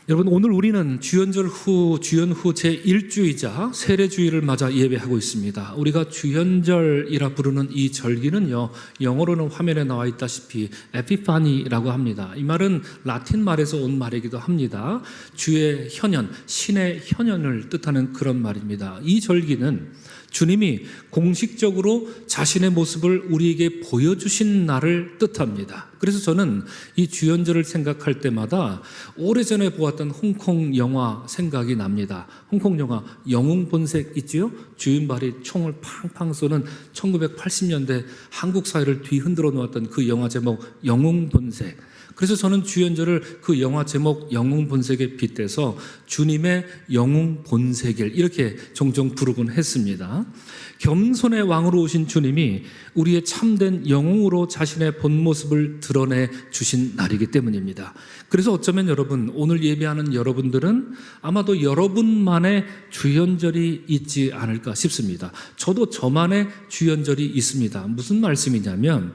여러분, 오늘 우리는 주연 후 제1주이자 세례주일을 맞아 예배하고 있습니다. 우리가 주연절이라 부르는 이 절기는요, 영어로는 화면에 나와 있다시피 에피파니라고 합니다. 이 말은 라틴 말에서 온 말이기도 합니다. 주의 현현, 신의 현현을 뜻하는 그런 말입니다. 이 절기는 주님이 공식적으로 자신의 모습을 우리에게 보여주신 날을 뜻합니다. 그래서 저는 이 주연절을 생각할 때마다 오래전에 보았던 홍콩 영화 생각이 납니다. 홍콩 영화 영웅본색 있지요? 주윤발이 총을 팡팡 쏘는 1980년대 한국 사회를 뒤흔들어 놓았던 그 영화 제목 영웅본색. 그래서 저는 주연절을 그 영화 제목 영웅본색에 빗대서 주님의 영웅본색일 이렇게 종종 부르곤 했습니다. 겸손의 왕으로 오신 주님이 우리의 참된 영웅으로 자신의 본 모습을 드러내 주신 날이기 때문입니다. 그래서 어쩌면 여러분, 오늘 예배하는 여러분들은 아마도 여러분만의 주연절이 있지 않을까 싶습니다. 저도 저만의 주연절이 있습니다. 무슨 말씀이냐면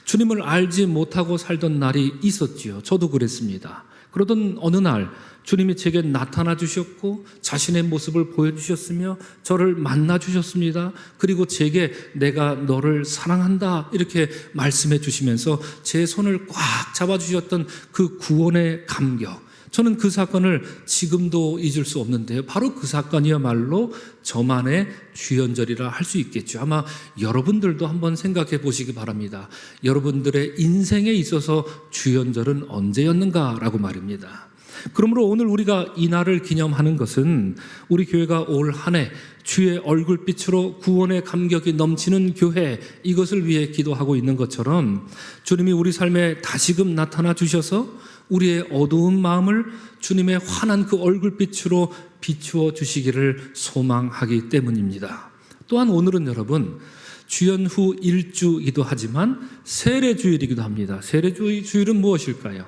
주님을 알지 못하고 살던 날이 있었지요. 저도 그랬습니다. 그러던 어느 날 주님이 제게 나타나 주셨고 자신의 모습을 보여주셨으며 저를 만나 주셨습니다. 그리고 제게 내가 너를 사랑한다 이렇게 말씀해 주시면서 제 손을 꽉 잡아주셨던 그 구원의 감격, 저는 그 사건을 지금도 잊을 수 없는데요. 바로 그 사건이야말로 저만의 주연절이라 할 수 있겠죠. 아마 여러분들도 한번 생각해 보시기 바랍니다. 여러분들의 인생에 있어서 주연절은 언제였는가라고 말입니다. 그러므로 오늘 우리가 이 날을 기념하는 것은 우리 교회가 올 한 해 주의 얼굴빛으로 구원의 감격이 넘치는 교회, 이것을 위해 기도하고 있는 것처럼 주님이 우리 삶에 다시금 나타나 주셔서 우리의 어두운 마음을 주님의 환한 그 얼굴빛으로 비추어 주시기를 소망하기 때문입니다. 또한 오늘은 여러분, 주연 후 1주이기도 하지만 세례주일이기도 합니다. 세례주일은 무엇일까요?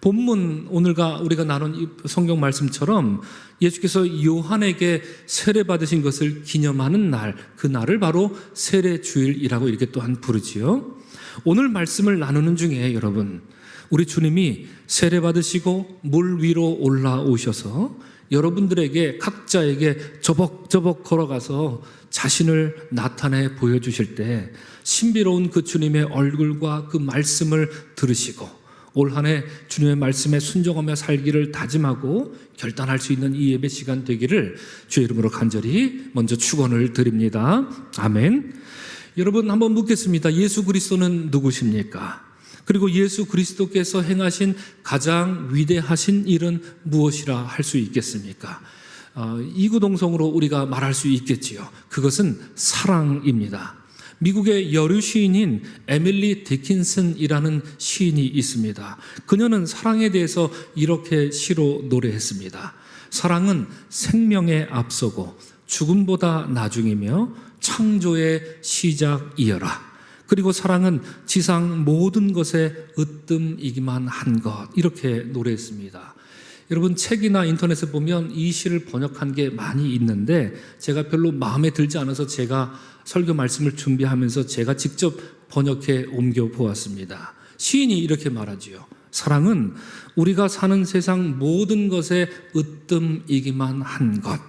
본문 오늘과 우리가 나눈 이 성경 말씀처럼 예수께서 요한에게 세례 받으신 것을 기념하는 날, 그 날을 바로 세례주일이라고 이렇게 또한 부르지요. 오늘 말씀을 나누는 중에 여러분, 우리 주님이 세례 받으시고 물 위로 올라오셔서 여러분들에게 각자에게 저벅저벅 걸어가서 자신을 나타내 보여주실 때 신비로운 그 주님의 얼굴과 그 말씀을 들으시고 올 한 해 주님의 말씀에 순종하며 살기를 다짐하고 결단할 수 있는 이 예배 시간 되기를 주의 이름으로 간절히 먼저 축원을 드립니다. 아멘. 여러분, 한번 묻겠습니다. 예수 그리스도는 누구십니까? 그리고 예수 그리스도께서 행하신 가장 위대하신 일은 무엇이라 할 수 있겠습니까? 이구동성으로 우리가 말할 수 있겠지요. 그것은 사랑입니다. 미국의 여류 시인인 에밀리 디킨슨이라는 시인이 있습니다. 그녀는 사랑에 대해서 이렇게 시로 노래했습니다. 사랑은 생명에 앞서고 죽음보다 나중이며 창조의 시작이여라. 그리고 사랑은 지상 모든 것의 으뜸이기만 한 것, 이렇게 노래했습니다. 여러분, 책이나 인터넷에 보면 이 시를 번역한 게 많이 있는데 제가 별로 마음에 들지 않아서 제가 설교 말씀을 준비하면서 제가 직접 번역해 옮겨 보았습니다. 시인이 이렇게 말하지요. 사랑은 우리가 사는 세상 모든 것의 으뜸이기만 한 것.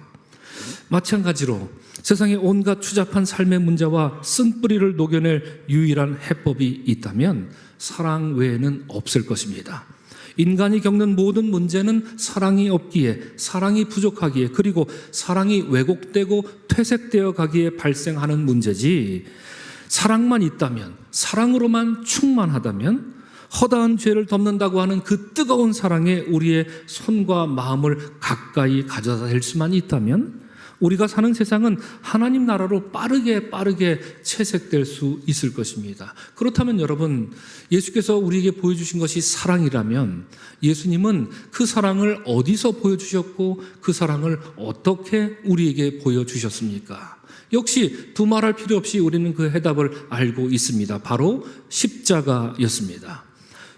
마찬가지로 세상에 온갖 추잡한 삶의 문제와 쓴뿌리를 녹여낼 유일한 해법이 있다면 사랑 외에는 없을 것입니다. 인간이 겪는 모든 문제는 사랑이 없기에, 사랑이 부족하기에, 그리고 사랑이 왜곡되고 퇴색되어 가기에 발생하는 문제지, 사랑만 있다면, 사랑으로만 충만하다면 허다한 죄를 덮는다고 하는 그 뜨거운 사랑에 우리의 손과 마음을 가까이 가져다 댈 수만 있다면 우리가 사는 세상은 하나님 나라로 빠르게 채색될 수 있을 것입니다. 그렇다면 여러분, 예수께서 우리에게 보여주신 것이 사랑이라면 예수님은 그 사랑을 어디서 보여주셨고 그 사랑을 어떻게 우리에게 보여주셨습니까? 역시 두말할 필요 없이 우리는 그 해답을 알고 있습니다. 바로 십자가였습니다.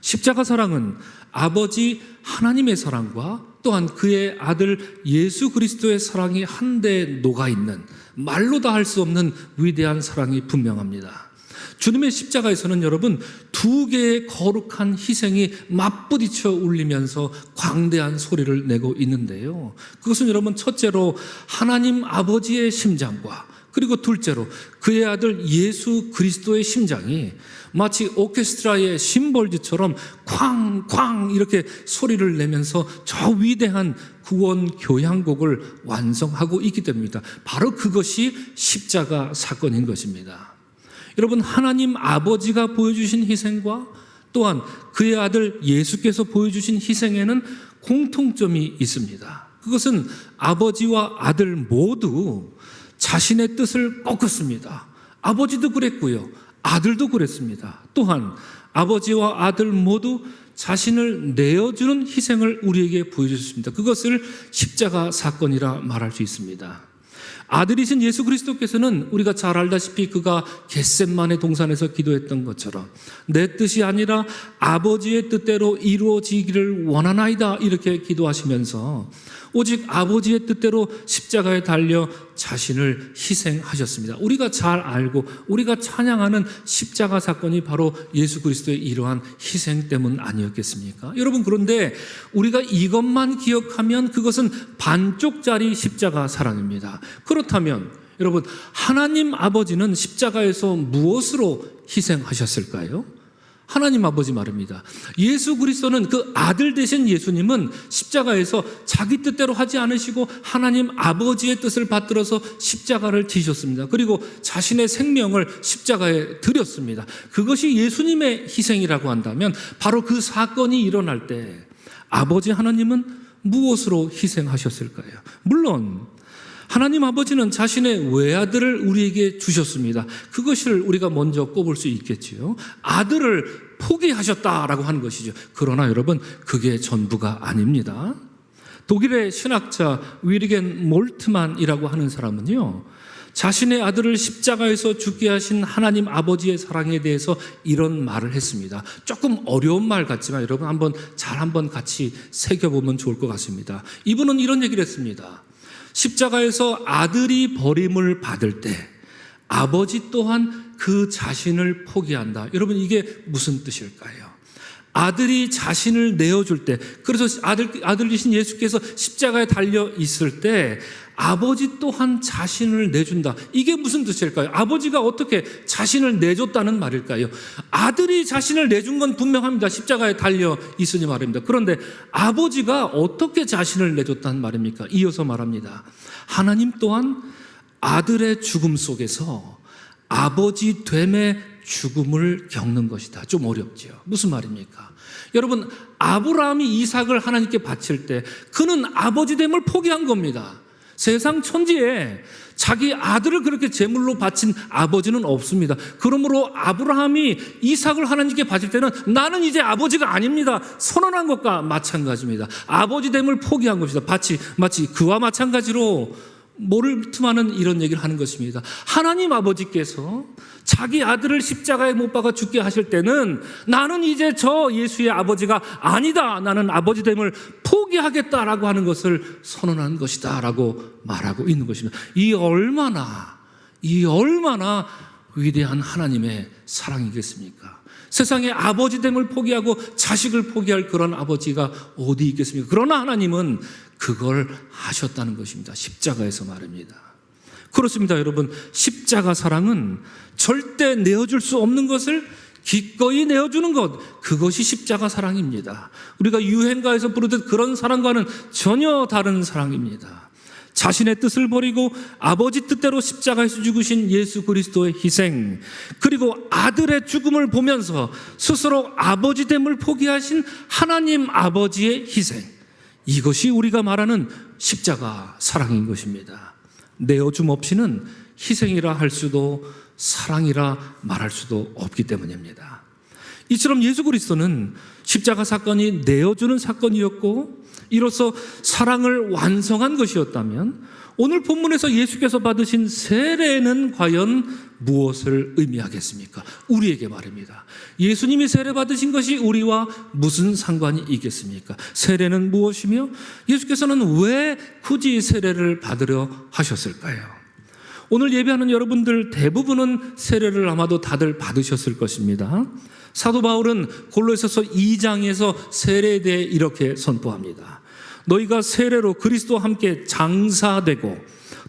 십자가 사랑은 아버지 하나님의 사랑과 또한 그의 아들 예수 그리스도의 사랑이 한데 녹아있는, 말로 다 할 수 없는 위대한 사랑이 분명합니다. 주님의 십자가에서는 여러분 두 개의 거룩한 희생이 맞부딪혀 울리면서 광대한 소리를 내고 있는데요. 그것은 여러분 첫째로 하나님 아버지의 심장과 그리고 둘째로 그의 아들 예수 그리스도의 심장이 마치 오케스트라의 심벌즈처럼 쾅쾅 이렇게 소리를 내면서 저 위대한 구원 교향곡을 완성하고 있기 때문입니다. 바로 그것이 십자가 사건인 것입니다. 여러분, 하나님 아버지가 보여주신 희생과 또한 그의 아들 예수께서 보여주신 희생에는 공통점이 있습니다. 그것은 아버지와 아들 모두 자신의 뜻을 꺾었습니다. 아버지도 그랬고요, 아들도 그랬습니다. 또한 아버지와 아들 모두 자신을 내어주는 희생을 우리에게 보여주셨습니다. 그것을 십자가 사건이라 말할 수 있습니다. 아들이신 예수 그리스도께서는 우리가 잘 알다시피 그가 겟셋마네 동산에서 기도했던 것처럼 내 뜻이 아니라 아버지의 뜻대로 이루어지기를 원하나이다 이렇게 기도하시면서 오직 아버지의 뜻대로 십자가에 달려 자신을 희생하셨습니다. 우리가 잘 알고 우리가 찬양하는 십자가 사건이 바로 예수 그리스도의 이러한 희생 때문 아니었겠습니까? 여러분, 그런데 우리가 이것만 기억하면 그것은 반쪽짜리 십자가 사랑입니다. 그렇다면 여러분, 하나님 아버지는 십자가에서 무엇으로 희생하셨을까요? 하나님 아버지 말입니다. 예수 그리스도는 그 아들 되신 예수님은 십자가에서 자기 뜻대로 하지 않으시고 하나님 아버지의 뜻을 받들어서 십자가를 지셨습니다. 그리고 자신의 생명을 십자가에 드렸습니다. 그것이 예수님의 희생이라고 한다면 바로 그 사건이 일어날 때 아버지 하나님은 무엇으로 희생하셨을까요? 물론 하나님 아버지는 자신의 외아들을 우리에게 주셨습니다. 그것을 우리가 먼저 꼽을 수 있겠지요. 아들을 포기하셨다라고 하는 것이죠. 그러나 여러분, 그게 전부가 아닙니다. 독일의 신학자 위리겐 몰트만이라고 하는 사람은요, 자신의 아들을 십자가에서 죽게 하신 하나님 아버지의 사랑에 대해서 이런 말을 했습니다. 조금 어려운 말 같지만 여러분 한번 같이 새겨보면 좋을 것 같습니다. 이분은 이런 얘기를 했습니다. 십자가에서 아들이 버림을 받을 때 아버지 또한 그 자신을 포기한다. 여러분, 이게 무슨 뜻일까요? 아들이 자신을 내어줄 때, 그래서 아들이신 예수께서 십자가에 달려 있을 때 아버지 또한 자신을 내준다. 이게 무슨 뜻일까요? 아버지가 어떻게 자신을 내줬다는 말일까요? 아들이 자신을 내준 건 분명합니다. 십자가에 달려 있으니 말입니다. 그런데 아버지가 어떻게 자신을 내줬다는 말입니까? 이어서 말합니다. 하나님 또한 아들의 죽음 속에서 아버지 됨의 죽음을 겪는 것이다. 좀 어렵죠. 무슨 말입니까? 여러분, 아브라함이 이삭을 하나님께 바칠 때 그는 아버지 됨을 포기한 겁니다. 세상 천지에 자기 아들을 그렇게 제물로 바친 아버지는 없습니다. 그러므로 아브라함이 이삭을 하나님께 바칠 때는 나는 이제 아버지가 아닙니다 선언한 것과 마찬가지입니다. 아버지 됨을 포기한 것이다. 마치 그와 마찬가지로 모를트만은 이런 얘기를 하는 것입니다. 하나님 아버지께서 자기 아들을 십자가에 못 박아 죽게 하실 때는 나는 이제 저 예수의 아버지가 아니다, 나는 아버지됨을 포기하겠다라고 하는 것을 선언한 것이다 라고 말하고 있는 것입니다. 이 얼마나 위대한 하나님의 사랑이겠습니까? 세상에 아버지됨을 포기하고 자식을 포기할 그런 아버지가 어디 있겠습니까? 그러나 하나님은 그걸 하셨다는 것입니다. 십자가에서 말입니다. 그렇습니다, 여러분. 십자가 사랑은 절대 내어줄 수 없는 것을 기꺼이 내어주는 것, 그것이 십자가 사랑입니다. 우리가 유행가에서 부르듯 그런 사랑과는 전혀 다른 사랑입니다. 자신의 뜻을 버리고 아버지 뜻대로 십자가에서 죽으신 예수 그리스도의 희생, 그리고 아들의 죽음을 보면서 스스로 아버지됨을 포기하신 하나님 아버지의 희생, 이것이 우리가 말하는 십자가 사랑인 것입니다. 내어줌 없이는 희생이라 할 수도 사랑이라 말할 수도 없기 때문입니다. 이처럼 예수 그리스도는 십자가 사건이 내어주는 사건이었고 이로써 사랑을 완성한 것이었다면 오늘 본문에서 예수께서 받으신 세례는 과연 무엇을 의미하겠습니까? 우리에게 말입니다. 예수님이 세례 받으신 것이 우리와 무슨 상관이 있겠습니까? 세례는 무엇이며 예수께서는 왜 굳이 세례를 받으려 하셨을까요? 오늘 예배하는 여러분들 대부분은 세례를 아마도 다들 받으셨을 것입니다. 사도 바울은 골로새서 2장에서 세례에 대해 이렇게 선포합니다. 너희가 세례로 그리스도와 함께 장사되고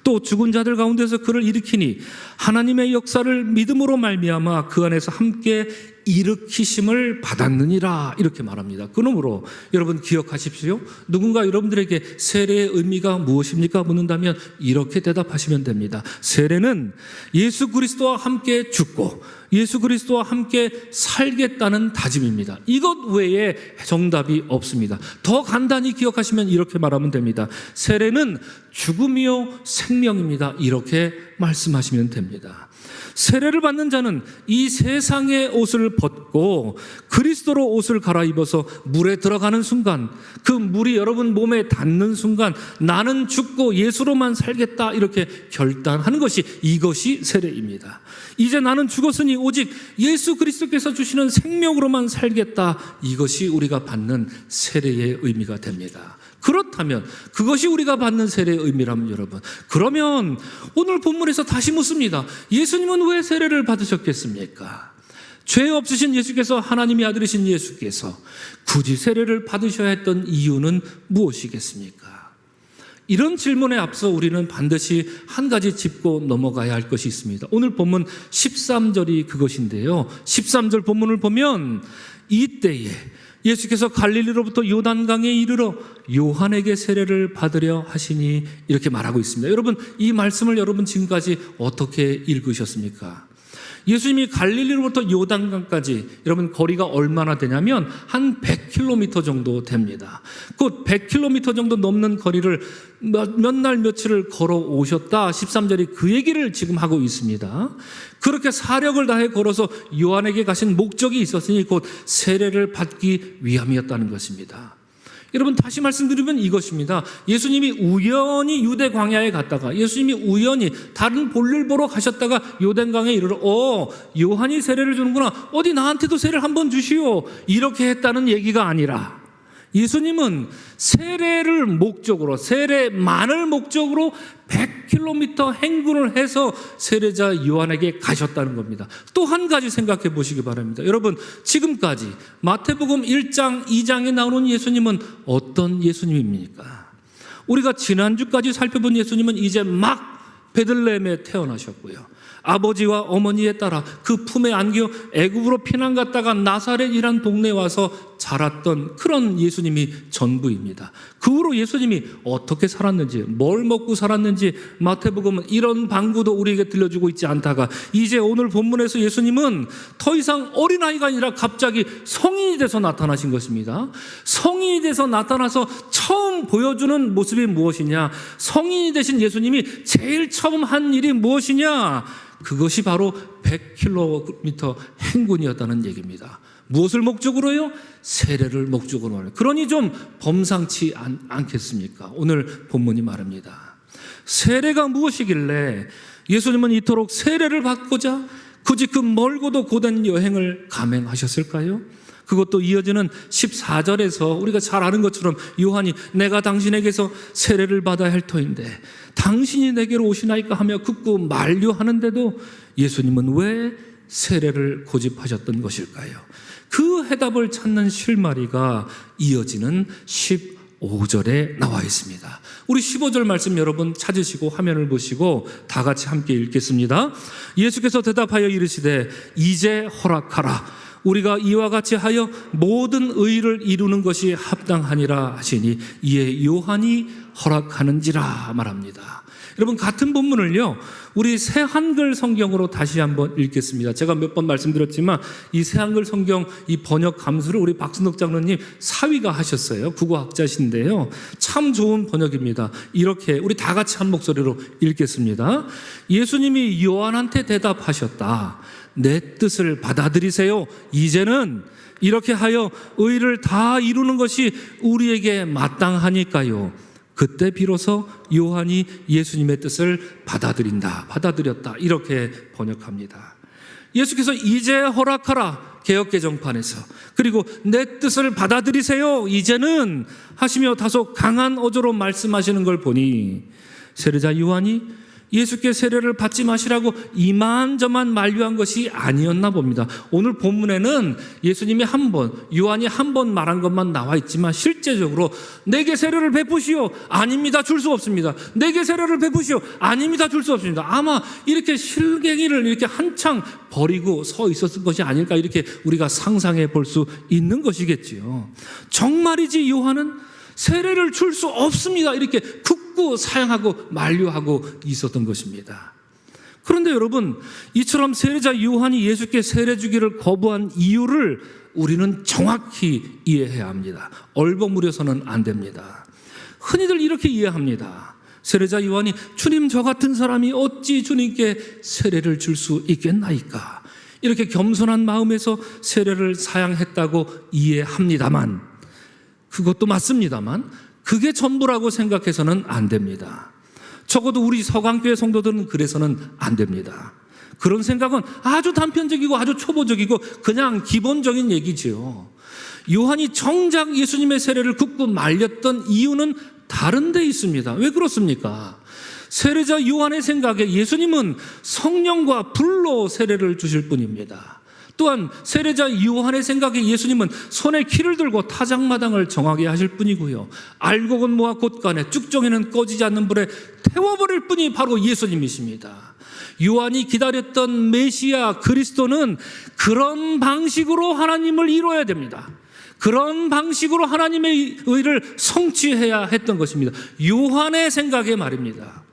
또 죽은 자들 가운데서 그를 일으키니 하나님의 역사를 믿음으로 말미암아 그 안에서 함께 일으키심을 받았느니라, 이렇게 말합니다. 그러므로 여러분 기억하십시오. 누군가 여러분들에게 세례의 의미가 무엇입니까? 묻는다면 이렇게 대답하시면 됩니다. 세례는 예수 그리스도와 함께 죽고 예수 그리스도와 함께 살겠다는 다짐입니다. 이것 외에 정답이 없습니다. 더 간단히 기억하시면 이렇게 말하면 됩니다. 세례는 죽음이요 생명입니다. 이렇게 말씀하시면 됩니다. 세례를 받는 자는 이 세상의 옷을 벗고 그리스도로 옷을 갈아입어서 물에 들어가는 순간, 그 물이 여러분 몸에 닿는 순간 나는 죽고 예수로만 살겠다, 이렇게 결단하는 것이, 이것이 세례입니다. 이제 나는 죽었으니 오직 예수 그리스도께서 주시는 생명으로만 살겠다, 이것이 우리가 받는 세례의 의미가 됩니다. 그렇다면 그것이 우리가 받는 세례의 의미라면 여러분, 그러면 오늘 본문에서 다시 묻습니다. 예수님은 왜 세례를 받으셨겠습니까? 죄 없으신 예수께서, 하나님의 아들이신 예수께서 굳이 세례를 받으셔야 했던 이유는 무엇이겠습니까? 이런 질문에 앞서 우리는 반드시 한 가지 짚고 넘어가야 할 것이 있습니다. 오늘 본문 13절이 그것인데요, 13절 본문을 보면 이때에 예수께서 갈릴리로부터 요단강에 이르러 요한에게 세례를 받으려 하시니, 이렇게 말하고 있습니다. 여러분, 이 말씀을 여러분 지금까지 어떻게 읽으셨습니까? 예수님이 갈릴리로부터 요단강까지 여러분 거리가 얼마나 되냐면 한 100km 정도 됩니다. 그 100km 정도 넘는 거리를 몇 날 며칠을 걸어 오셨다, 13절이 그 얘기를 지금 하고 있습니다. 그렇게 사력을 다해 걸어서 요한에게 가신 목적이 있었으니 곧 세례를 받기 위함이었다는 것입니다. 여러분, 다시 말씀드리면 이것입니다. 예수님이 우연히 유대 광야에 갔다가, 예수님이 우연히 다른 볼일 보러 가셨다가 요단강에 이르러 요한이 세례를 주는구나, 어디 나한테도 세례를 한번 주시오, 이렇게 했다는 얘기가 아니라 예수님은 세례를 목적으로, 세례만을 목적으로 100km 행군을 해서 세례자 요한에게 가셨다는 겁니다. 또 한 가지 생각해 보시기 바랍니다. 여러분, 지금까지 마태복음 1장, 2장에 나오는 예수님은 어떤 예수님입니까? 우리가 지난주까지 살펴본 예수님은 이제 막 베들레헴에 태어나셨고요, 아버지와 어머니에 따라 그 품에 안겨 애굽으로 피난 갔다가 나사렛이란 동네에 와서 자랐던 그런 예수님이 전부입니다. 그 후로 예수님이 어떻게 살았는지, 뭘 먹고 살았는지 마태복음은 이런 방구도 우리에게 들려주고 있지 않다가, 이제 오늘 본문에서 예수님은 더 이상 어린아이가 아니라 갑자기 성인이 돼서 나타나신 것입니다. 성인이 돼서 나타나서 처음 보여주는 모습이 무엇이냐? 성인이 되신 예수님이 제일 처음 한 일이 무엇이냐? 그것이 바로 100km 행군이었다는 얘기입니다. 무엇을 목적으로요? 세례를 목적으로. 그러니 좀 범상치 않겠습니까? 오늘 본문이 말합니다. 세례가 무엇이길래 예수님은 이토록 세례를 받고자 굳이 그 멀고도 고된 여행을 감행하셨을까요? 그것도 이어지는 14절에서 우리가 잘 아는 것처럼 요한이 내가 당신에게서 세례를 받아야 할 터인데 당신이 내게로 오시나이까 하며 극구 만류하는데도 예수님은 왜 세례를 고집하셨던 것일까요? 그 해답을 찾는 실마리가 이어지는 15절에 나와 있습니다. 우리 15절 말씀 여러분 찾으시고 화면을 보시고 다 같이 함께 읽겠습니다. 예수께서 대답하여 이르시되 이제 허락하라. 우리가 이와 같이 하여 모든 의를 이루는 것이 합당하니라 하시니 이에 요한이 허락하는지라 말합니다. 여러분, 같은 본문을요, 우리 새 한글 성경으로 다시 한번 읽겠습니다. 제가 몇 번 말씀드렸지만 이 새 한글 성경 이 번역 감수를 우리 박순덕 장로님 사위가 하셨어요. 국어학자신데요, 참 좋은 번역입니다. 이렇게 우리 다 같이 한 목소리로 읽겠습니다. 예수님이 요한한테 대답하셨다. 내 뜻을 받아들이세요. 이제는 이렇게 하여 의를 다 이루는 것이 우리에게 마땅하니까요. 그때 비로소 요한이 예수님의 뜻을 받아들였다. 이렇게 번역합니다. 예수께서 이제 허락하라, 개역개정판에서, 그리고 내 뜻을 받아들이세요, 이제는 하시며 다소 강한 어조로 말씀하시는 걸 보니 세례자 요한이 예수께 세례를 받지 마시라고 이만저만 만류한 것이 아니었나 봅니다. 오늘 본문에는 예수님이 요한이 한 번 말한 것만 나와 있지만 실제적으로 내게 세례를 베푸시오. 아닙니다. 줄 수 없습니다. 내게 세례를 베푸시오. 아닙니다. 줄 수 없습니다. 아마 이렇게 실갱이를 이렇게 한창 버리고 서 있었을 것이 아닐까, 이렇게 우리가 상상해 볼 수 있는 것이겠지요. 정말이지 요한은 세례를 줄 수 없습니다. 이렇게 굳고 사양하고 만류하고 있었던 것입니다. 그런데 여러분, 이처럼 세례자 요한이 예수께 세례 주기를 거부한 이유를 우리는 정확히 이해해야 합니다. 얼버무려서는 안 됩니다. 흔히들 이렇게 이해합니다. 세례자 요한이 주님, 저 같은 사람이 어찌 주님께 세례를 줄 수 있겠나이까, 이렇게 겸손한 마음에서 세례를 사양했다고 이해합니다만, 그것도 맞습니다만 그게 전부라고 생각해서는 안 됩니다. 적어도 우리 서강교회 성도들은 그래서는 안 됩니다. 그런 생각은 아주 단편적이고 아주 초보적이고 그냥 기본적인 얘기지요. 요한이 정작 예수님의 세례를 굳고 말렸던 이유는 다른 데 있습니다. 왜 그렇습니까? 세례자 요한의 생각에 예수님은 성령과 불로 세례를 주실 분입니다. 또한 세례자 요한의 생각에 예수님은 손에 키를 들고 타작마당을 정하게 하실 분이고요, 알곡은 모아 곳간에, 쭉정이는 꺼지지 않는 불에 태워버릴 분이 바로 예수님이십니다. 요한이 기다렸던 메시아 그리스도는 그런 방식으로 하나님을 이루어야 됩니다. 그런 방식으로 하나님의 의를 성취해야 했던 것입니다. 요한의 생각에 말입니다.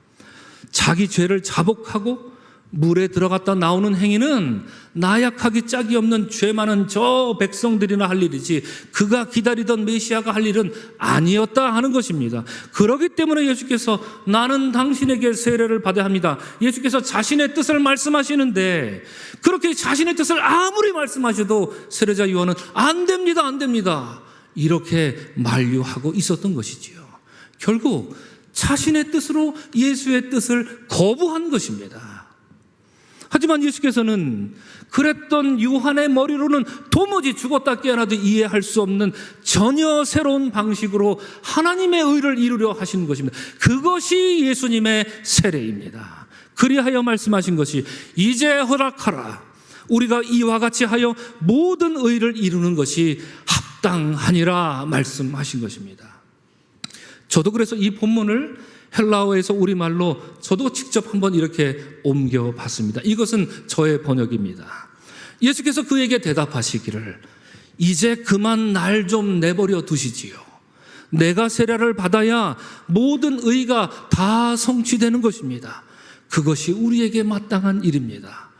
자기 죄를 자복하고 물에 들어갔다 나오는 행위는 나약하기 짝이 없는 죄 많은 저 백성들이나 할 일이지 그가 기다리던 메시아가 할 일은 아니었다 하는 것입니다. 그렇기 때문에 예수께서 나는 당신에게 세례를 받아야 합니다. 예수께서 자신의 뜻을 말씀하시는데 그렇게 자신의 뜻을 아무리 말씀하셔도 세례자 요한은 안 됩니다, 안 됩니다, 이렇게 만류하고 있었던 것이지요. 결국 자신의 뜻으로 예수의 뜻을 거부한 것입니다. 하지만 예수께서는 그랬던 요한의 머리로는 도무지 죽었다 깨어나도 이해할 수 없는 전혀 새로운 방식으로 하나님의 의를 이루려 하시는 것입니다. 그것이 예수님의 세례입니다. 그리하여 말씀하신 것이 이제 허락하라. 우리가 이와 같이 하여 모든 의를 이루는 것이 합당하니라 말씀하신 것입니다. 저도 그래서 이 본문을 헬라어에서 우리말로 저도 직접 한번 이렇게 옮겨봤습니다. 이것은 저의 번역입니다. 예수께서 그에게 대답하시기를 이제 그만 날 좀 내버려 두시지요. 내가 세례를 받아야 모든 의가 다 성취되는 것입니다. 그것이 우리에게 마땅한 일입니다.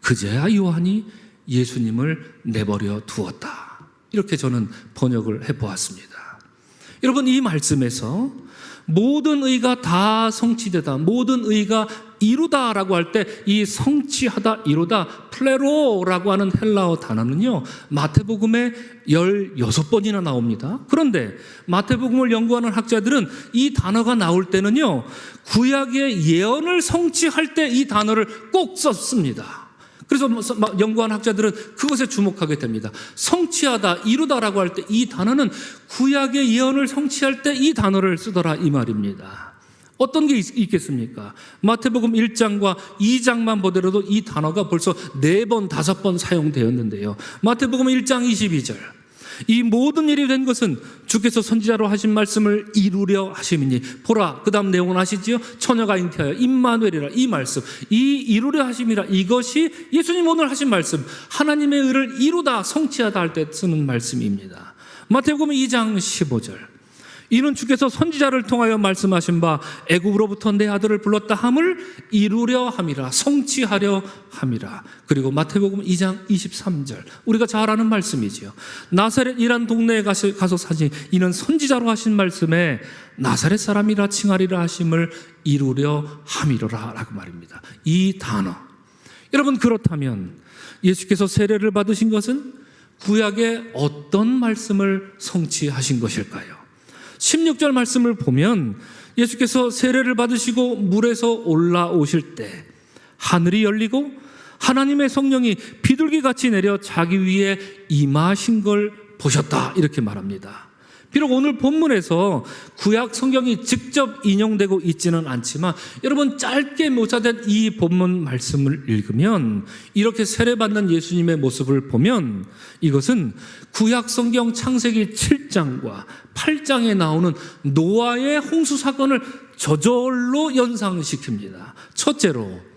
그제야 요한이 예수님을 내버려 두었다. 이렇게 저는 번역을 해보았습니다. 여러분, 이 말씀에서 모든 의가 다 성취되다, 모든 의가 이루다라고 할 때 이 성취하다, 이루다, 플레로라고 하는 헬라어 단어는요, 마태복음에 16번이나 나옵니다. 그런데 마태복음을 연구하는 학자들은 이 단어가 나올 때는요, 구약의 예언을 성취할 때 이 단어를 꼭 썼습니다. 그래서 연구한 학자들은 그것에 주목하게 됩니다. 성취하다, 이루다라고 할 때 이 단어는 구약의 예언을 성취할 때 이 단어를 쓰더라, 이 말입니다. 어떤 게 있겠습니까? 마태복음 1장과 2장만 보더라도 이 단어가 벌써 4번, 5번 사용되었는데요. 마태복음 1장 22절. 이 모든 일이 된 것은 주께서 선지자로 하신 말씀을 이루려 하심이니 보라, 그 다음 내용은 아시지요? 처녀가 잉태하여 임마누엘이라, 이 말씀, 이 이루려 하심이라, 이것이 예수님 오늘 하신 말씀, 하나님의 의를 이루다, 성취하다 할 때 쓰는 말씀입니다. 마태복음 2장 15절. 이는 주께서 선지자를 통하여 말씀하신 바 애굽으로부터 내 아들을 불렀다 함을 이루려 함이라, 성취하려 함이라. 그리고 마태복음 2장 23절, 우리가 잘 아는 말씀이지요. 나사렛이란 동네에 가서 사신 이는 선지자로 하신 말씀에 나사렛 사람이라 칭하리라 하심을 이루려 함이로라 라고 말입니다. 이 단어, 여러분, 그렇다면 예수께서 세례를 받으신 것은 구약의 어떤 말씀을 성취하신 것일까요? 16절 말씀을 보면 예수께서 세례를 받으시고 물에서 올라오실 때 하늘이 열리고 하나님의 성령이 비둘기같이 내려 자기 위에 임하신 걸 보셨다, 이렇게 말합니다. 비록 오늘 본문에서 구약 성경이 직접 인용되고 있지는 않지만 여러분 짧게 묘사된 이 본문 말씀을 읽으면 이렇게 세례받는 예수님의 모습을 보면 이것은 구약 성경 창세기 7장과 8장에 나오는 노아의 홍수 사건을 저절로 연상시킵니다. 첫째로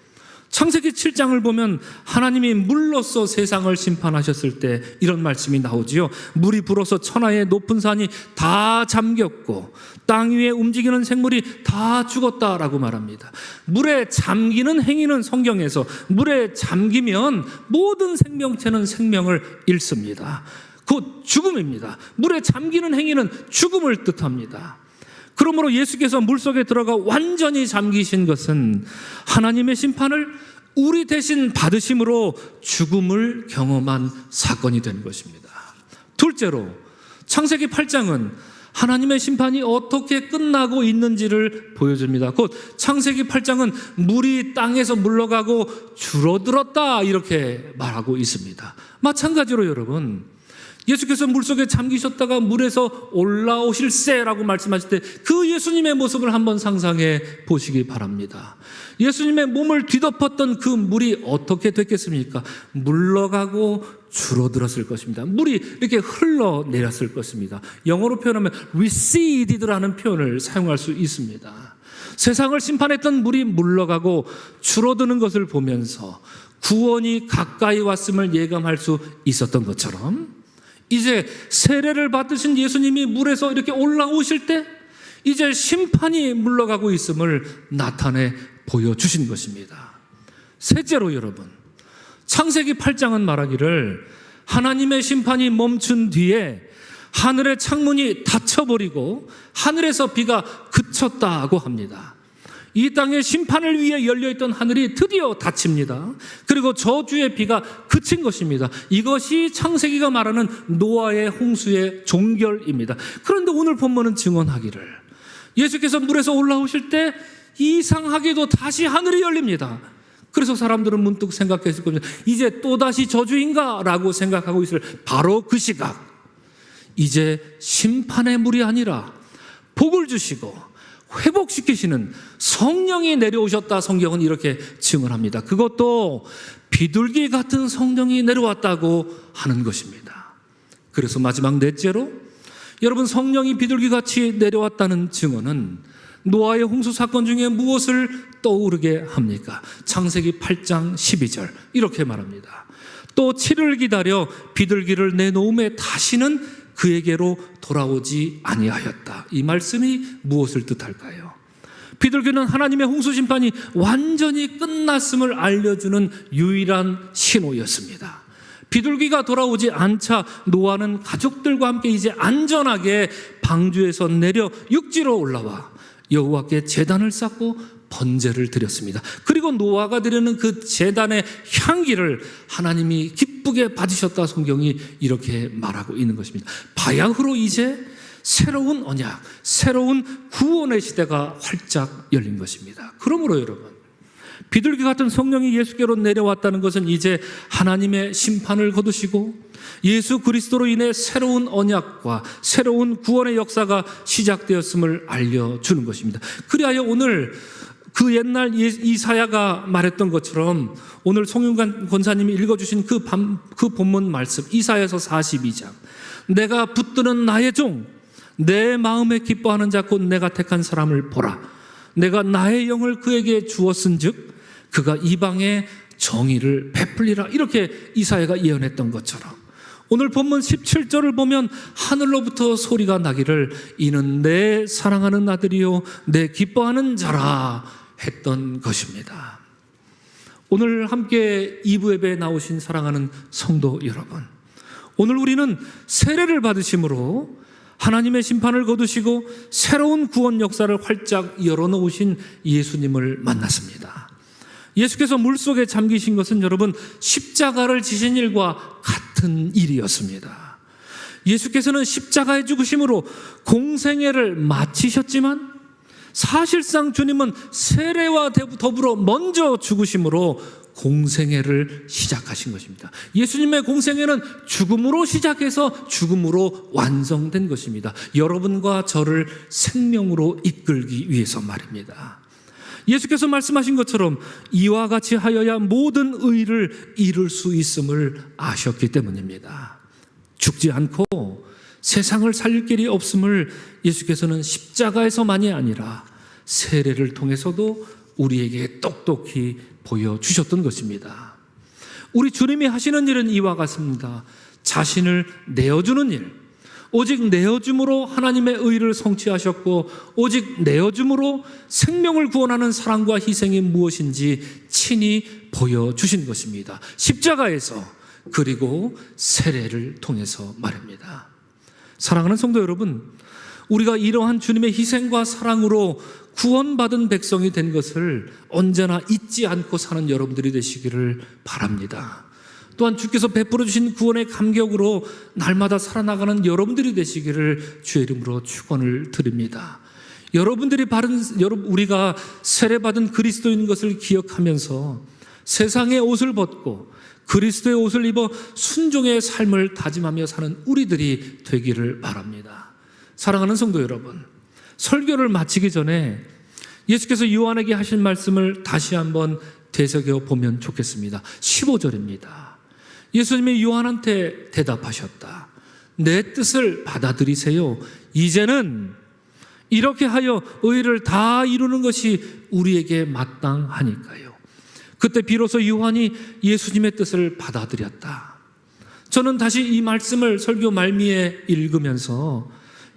창세기 7장을 보면 하나님이 물로써 세상을 심판하셨을 때 이런 말씀이 나오지요. 물이 불어서 천하의 높은 산이 다 잠겼고 땅 위에 움직이는 생물이 다 죽었다라고 말합니다. 물에 잠기는 행위는 성경에서 물에 잠기면 모든 생명체는 생명을 잃습니다. 곧 죽음입니다. 물에 잠기는 행위는 죽음을 뜻합니다. 그러므로 예수께서 물속에 들어가 완전히 잠기신 것은 하나님의 심판을 우리 대신 받으심으로 죽음을 경험한 사건이 된 것입니다. 둘째로 창세기 8장은 하나님의 심판이 어떻게 끝나고 있는지를 보여줍니다. 곧 창세기 8장은 물이 땅에서 물러가고 줄어들었다 이렇게 말하고 있습니다. 마찬가지로 여러분, 예수께서 물속에 잠기셨다가 물에서 올라오실세라고 말씀하실 때 그 예수님의 모습을 한번 상상해 보시기 바랍니다. 예수님의 몸을 뒤덮었던 그 물이 어떻게 됐겠습니까? 물러가고 줄어들었을 것입니다. 물이 이렇게 흘러내렸을 것입니다. 영어로 표현하면 receded라는 표현을 사용할 수 있습니다. 세상을 심판했던 물이 물러가고 줄어드는 것을 보면서 구원이 가까이 왔음을 예감할 수 있었던 것처럼 이제 세례를 받으신 예수님이 물에서 이렇게 올라오실 때 이제 심판이 물러가고 있음을 나타내 보여주신 것입니다. 셋째로 여러분, 창세기 8장은 말하기를 하나님의 심판이 멈춘 뒤에 하늘의 창문이 닫혀버리고 하늘에서 비가 그쳤다고 합니다. 이 땅의 심판을 위해 열려있던 하늘이 드디어 닫힙니다. 그리고 저주의 비가 그친 것입니다. 이것이 창세기가 말하는 노아의 홍수의 종결입니다. 그런데 오늘 본문은 증언하기를 예수께서 물에서 올라오실 때 이상하게도 다시 하늘이 열립니다. 그래서 사람들은 문득 생각했을 겁니다. 이제 또다시 저주인가? 라고 생각하고 있을 바로 그 시각, 이제 심판의 물이 아니라 복을 주시고 회복시키시는 성령이 내려오셨다. 성경은 이렇게 증언합니다. 그것도 비둘기 같은 성령이 내려왔다고 하는 것입니다. 그래서 마지막 넷째로 여러분, 성령이 비둘기같이 내려왔다는 증언은 노아의 홍수 사건 중에 무엇을 떠오르게 합니까? 창세기 8장 12절 이렇게 말합니다. 또 7일 기다려 비둘기를 내놓음에 다시는 그에게로 돌아오지 아니하였다. 이 말씀이 무엇을 뜻할까요? 비둘기는 하나님의 홍수 심판이 완전히 끝났음을 알려주는 유일한 신호였습니다. 비둘기가 돌아오지 않자 노아는 가족들과 함께 이제 안전하게 방주에서 내려 육지로 올라와 여호와께 제단을 쌓고 번제를 드렸습니다. 그리고 노아가 드리는 그 제단의 향기를 하나님이 기쁘게 받으셨다. 성경이 이렇게 말하고 있는 것입니다. 바야흐로 이제 새로운 언약, 새로운 구원의 시대가 활짝 열린 것입니다. 그러므로 여러분, 비둘기 같은 성령이 예수께로 내려왔다는 것은 이제 하나님의 심판을 거두시고 예수 그리스도로 인해 새로운 언약과 새로운 구원의 역사가 시작되었음을 알려주는 것입니다. 그리하여 오늘 그 옛날 이사야가 말했던 것처럼 오늘 송윤관 권사님이 읽어주신 그 본문 말씀, 이사야서 42장, 내가 붙드는 나의 종, 내 마음에 기뻐하는 자 곧 내가 택한 사람을 보라. 내가 나의 영을 그에게 주었은즉 그가 이방에 정의를 베풀리라. 이렇게 이사야가 예언했던 것처럼 오늘 본문 17절을 보면 하늘로부터 소리가 나기를 이는 내 사랑하는 아들이요 내 기뻐하는 자라 했던 것입니다. 오늘 함께 2부 예배에 나오신 사랑하는 성도 여러분, 오늘 우리는 세례를 받으심으로 하나님의 심판을 거두시고 새로운 구원 역사를 활짝 열어놓으신 예수님을 만났습니다. 예수께서 물속에 잠기신 것은 여러분 십자가를 지신 일과 같은 일이었습니다. 예수께서는 십자가의 죽으심으로 공생애를 마치셨지만 사실상 주님은 세례와 더불어 먼저 죽으심으로 공생애를 시작하신 것입니다. 예수님의 공생애는 죽음으로 시작해서 죽음으로 완성된 것입니다. 여러분과 저를 생명으로 이끌기 위해서 말입니다. 예수께서 말씀하신 것처럼 이와 같이 하여야 모든 의를 이룰 수 있음을 아셨기 때문입니다. 죽지 않고 세상을 살릴 길이 없음을 예수께서는 십자가에서만이 아니라 세례를 통해서도 우리에게 똑똑히 보여주셨던 것입니다. 우리 주님이 하시는 일은 이와 같습니다. 자신을 내어주는 일, 오직 내어줌으로 하나님의 의를 성취하셨고 오직 내어줌으로 생명을 구원하는 사랑과 희생이 무엇인지 친히 보여주신 것입니다. 십자가에서, 그리고 세례를 통해서 말입니다. 사랑하는 성도 여러분, 우리가 이러한 주님의 희생과 사랑으로 구원받은 백성이 된 것을 언제나 잊지 않고 사는 여러분들이 되시기를 바랍니다. 또한 주께서 베풀어 주신 구원의 감격으로 날마다 살아나가는 여러분들이 되시기를 주의 이름으로 축원을 드립니다. 우리가 세례받은 그리스도인 것을 기억하면서 세상의 옷을 벗고 그리스도의 옷을 입어 순종의 삶을 다짐하며 사는 우리들이 되기를 바랍니다. 사랑하는 성도 여러분, 설교를 마치기 전에 예수께서 요한에게 하신 말씀을 다시 한번 되새겨 보면 좋겠습니다. 15절입니다. 예수님이 요한한테 대답하셨다. 내 뜻을 받아들이세요. 이제는 이렇게 하여 의를 다 이루는 것이 우리에게 마땅하니까요. 그때 비로소 요한이 예수님의 뜻을 받아들였다. 저는 다시 이 말씀을 설교 말미에 읽으면서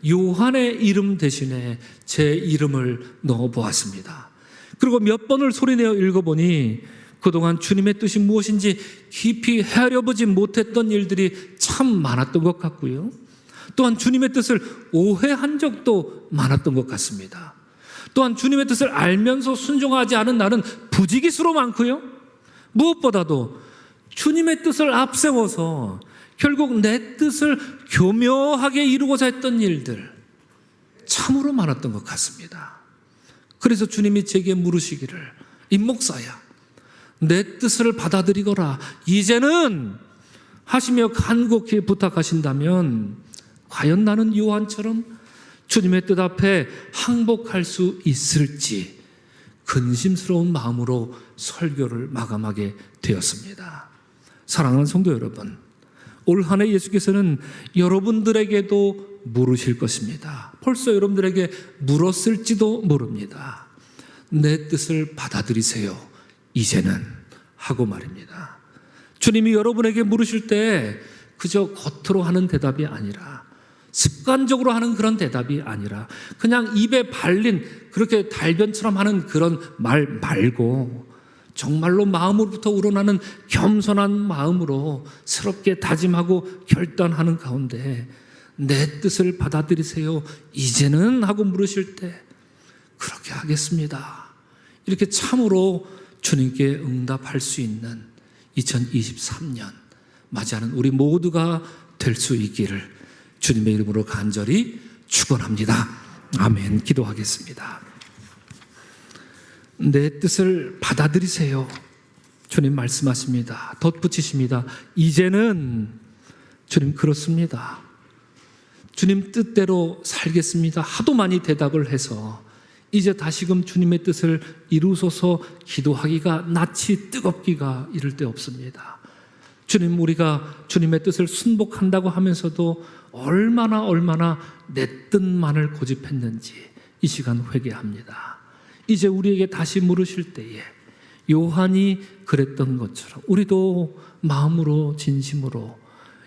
요한의 이름 대신에 제 이름을 넣어보았습니다. 그리고 몇 번을 소리내어 읽어보니 그동안 주님의 뜻이 무엇인지 깊이 헤아려보지 못했던 일들이 참 많았던 것 같고요. 또한 주님의 뜻을 오해한 적도 많았던 것 같습니다. 또한 주님의 뜻을 알면서 순종하지 않은 날은 부지기수로 많고요. 무엇보다도 주님의 뜻을 앞세워서 결국 내 뜻을 교묘하게 이루고자 했던 일들 참으로 많았던 것 같습니다. 그래서 주님이 제게 물으시기를, 임목사야, 내 뜻을 받아들이거라 이제는 하시며 간곡히 부탁하신다면 과연 나는 요한처럼 주님의 뜻 앞에 항복할 수 있을지 근심스러운 마음으로 설교를 마감하게 되었습니다. 사랑하는 성도 여러분, 올 한 해 예수께서는 여러분들에게도 물으실 것입니다. 벌써 여러분들에게 물었을지도 모릅니다. 내 뜻을 받아들이세요. 이제는 하고 말입니다. 주님이 여러분에게 물으실 때 그저 겉으로 하는 대답이 아니라, 습관적으로 하는 그런 대답이 아니라 그냥 입에 발린 그렇게 달변처럼 하는 그런 말 말고 정말로 마음으로부터 우러나는 겸손한 마음으로 새롭게 다짐하고 결단하는 가운데 내 뜻을 받아들이세요. 이제는 하고 물으실 때 그렇게 하겠습니다. 이렇게 참으로 주님께 응답할 수 있는 2023년 맞이하는 우리 모두가 될 수 있기를 주님의 이름으로 간절히 축원합니다. 아멘. 기도하겠습니다. 내 뜻을 받아들이세요. 주님 말씀하십니다. 덧붙이십니다. 이제는 주님 그렇습니다. 주님 뜻대로 살겠습니다. 하도 많이 대답을 해서 이제 다시금 주님의 뜻을 이루소서 기도하기가 낯이 뜨겁기가 이를 데 없습니다. 주님, 우리가 주님의 뜻을 순복한다고 하면서도 얼마나 내 뜻만을 고집했는지 이 시간 회개합니다. 이제 우리에게 다시 물으실 때에 요한이 그랬던 것처럼 우리도 마음으로 진심으로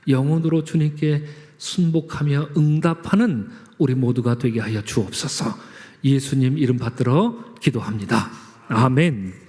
영혼으로 주님께 순복하며 응답하는 우리 모두가 되게 하여 주옵소서. 예수님 이름 받들어 기도합니다. 아멘.